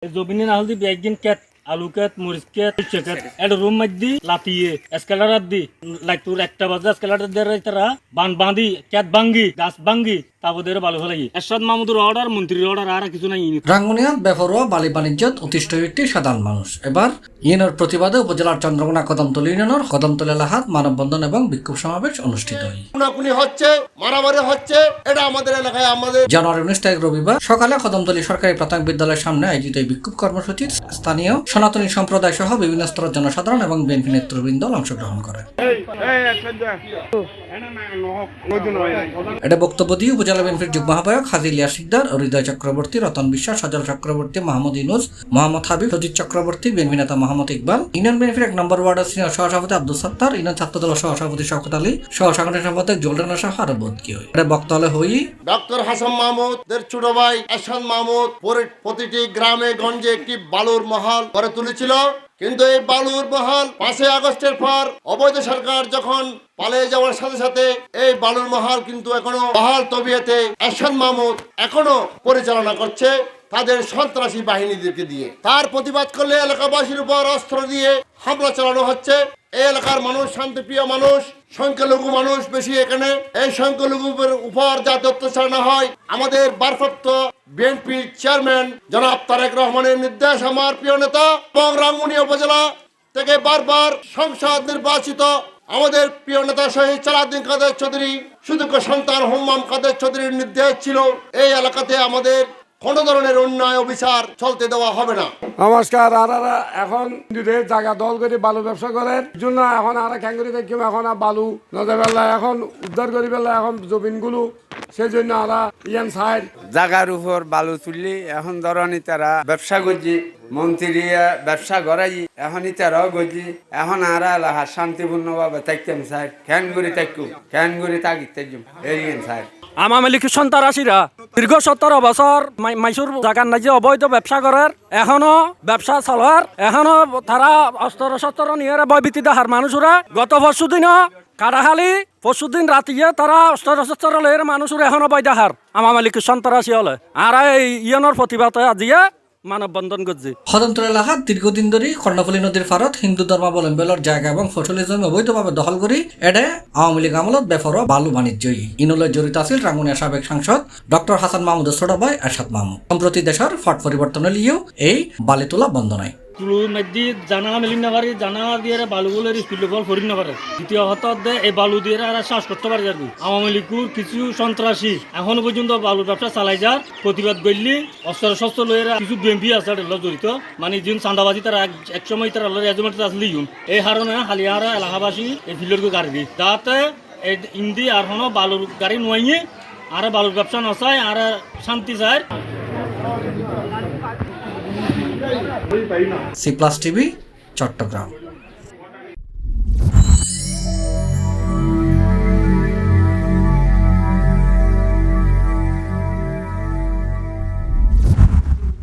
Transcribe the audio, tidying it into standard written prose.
জমিনে না হলদি একদিন কেট আলু কেট মরিচ কেট কেট এটা রুম মধ্যে লাতিয়ে এসকালার দি লাইক তোর একটা বাজে এসকালার দিয়ে তারা বাঁধি কেট ভাঙ্গি গাছ ভাঙ্গি তাবদের ভালো ফেলাই এরশাদ মাহমুদুর অর্ডার মন্ত্রীর অর্ডার আর কিছু নাই। রাঙ্গুনিয়াত বেপরোয়া বালি বাণিজ্যত অতিষ্ঠ ব্যক্তি সাধারণ মানুষ এবার ইউনিয়নের প্রতিবাদে উপজেলার চন্দ্রকোনা কদমতলী ইউনিয়নের কদমতলী এলাকাত মানববন্ধন এবং বিক্ষোভ সমাবেশ অনুষ্ঠিত হয়। খুনাখুনি হচ্ছে, মারামারি হচ্ছে, এটা আমাদের এলাকায় আমাদের জানুয়ারি 19 তারিখ রবিবার সকালে কদমতলী সরকারি প্রাথমিক বিদ্যালয়ের সামনে আয়োজিত এই বিক্ষোভ কর্মসূচি স্থানীয় সনাতনী সম্প্রদায় সহ বিভিন্ন স্তরের জনসাধারণ এবং বিএনপি নেতৃবৃন্দ অংশগ্রহণ করে। এটা বক্তব্য দিয়ে উপজেলা বিএনপির যুগ্ম আহ্বায়ক হাজী ইলিয়াস সিকদার, হৃদয় চক্রবর্তী, রতন বিশ্বাস, সজল চক্রবর্তী, মাহমুদ ইউনুস, মোহাম্মদ হাবিব, সজিদ চক্রবর্তী, বিএনপি নেতা মোহাম্মদ ইকবাল, ইউনিয়ন বিএনপির 1 নম্বর ওয়ার্ডের সিনিয়র সহসভাপতি আব্দুল সত্তার, ইউনিয়ন ছাত্রদল সহসভাপতি শওকত আলী, সহ সাংগঠনিক সম্পাদক জোলরানা সহ আরো বোধকি হয়। এটা বক্তব্য হই ডক্টর হাসান মাহমুদ দের ছোট ভাই এরশাদ মাহমুদ প্রতিটি গ্রামে গঞ্জে একটি বালুর মহল গড়ে তুলেছিল, কিন্তু এই বালুর মহল 5 আগস্টের পর অবৈধ সরকার যখন পালিয়ে যাওয়ার সাথে সাথে এই বালুর মহল কিন্তু এখনো বহাল তবিয়তে এরশাদ মাহমুদ এখনো পরিচালনা করছে তাদের সন্ত্রাসী বাহিনীদেরকে দিয়ে। তার প্রতিবাদ করলে এলাকাবাসীর উপর অস্ত্র দিয়ে হামলা চালানো হচ্ছে। এই এলাকার মানুষ শান্তিপ্রিয় মানুষ, সংখ্যালঘু মানুষ বেশি এখানে। এই সংখ্যালঘুদের উপর যাতে অত্যাচার না হয়, আমাদের ভারপ্রাপ্ত বিএনপি চেয়ারম্যান জনাব তারেক রহমানের নির্দেশ আমার প্রিয় নেতা এবং রাঙ্গুনিয়া উপজেলা থেকে বারবার সংসদ নির্বাচিত আমাদের প্রিয় নেতা শহীদ সালাউদ্দিন কাদের চৌধুরী সুযোগ্য সন্তান হুম্মাম কাদের চৌধুরীর নির্দেশ ছিল এই এলাকাতে আমাদের কোন ধরনের অন্যায় অবিচার চলতে দেওয়া হবে না। নমস্কার। আর এখন জায়গা দল করে বালু ব্যবসা করার জন্য এখন আর ক্যাঙ্গুরি দেখিম এখন বালু নদে বেলা এখন উদ্ধার করি বেলা এখন জমিনগুলো সেই জন্য আরা ইয়ান সাইড জায়গার উপর বালু তুললি এখন ধরনি তারা ব্যবসা করছি মন্ত্রী ব্যবসা করাই এখন তারাও করছি এখন আর এলাকা শান্তিপূর্ণভাবে থাকতাম স্যার ক্যানগুড়ি থাকুম ক্যানগুড়ি থাকি থাকুম এই স্যার আমার মালিক সন্ত্রাসীরা দীর্ঘ 17 বছর মাইসুর জায়গার নাজি অবৈধ ব্যবসা করার এখনো ব্যবসা চলার এখনো তারা অস্ত্র নিয়ে ভয়ভীতি দেখার মানুষরা গত পরশুদিনও কারাহালি পরশুদিন রাতিয়ে তারা অস্ত্র লয়ের মানুষরা এখনো বই দেখার আমার মালিক সন্ত্রাসী হলে আর এই ইয়নের প্রতিবাদে আজিয়ে মানববন্ধন করছে। কদমতলী এলাকাত দীর্ঘদিন ধরে কর্ণফুলী নদীর পারত হিন্দু ধর্মাবলম্বীর জায়গা এবং ফসলি জমি অবৈধভাবে দখল করে এডে আওয়ামী লীগ আমলত বেপরোয়া বালু বাণিজ্য ইনুলয় জড়িত আছিল রাঙ্গুনিয়া সাবেক সাংসদ ডক্টর হাসান মাহমুদের ছোট ভাই এরশাদ মাহমুদ। সম্প্রতি দেশের ফট পরিবর্তনের লিয়েও এই বালি তোলা বন্ধ নাই। তুলুর মধ্যে জানা মিলিন না পারি, জানা দিয়ে বালুগুলোর স্পিড লেভেল ফরিন না পারে। দ্বিতীয় হঠাৎ এই বালু দিয়ে শ্বাস করতে পারে আর কি। আওয়ামী লীগের কিছু সন্ত্রাসী এখনো পর্যন্ত বালু ব্যবসা চালাই যার প্রতিবাদ করলি অস্ত্র লয়ের কিছু বিএমপি আছে জড়িত মানে যিন চান্দাবাজি তারা এক সময় তারা রেজিমেন্ট আসলে এই কারণে হালিয়ারা এলাকাবাসী এই ফিল্ডের গাড়ি দিই যাতে ইন্দি আর হনো বালুর গাড়ি নোয়াইয়ে আর বালুর ব্যবসা নচায় আর শান্তি চায়। C+ TV Chittagong.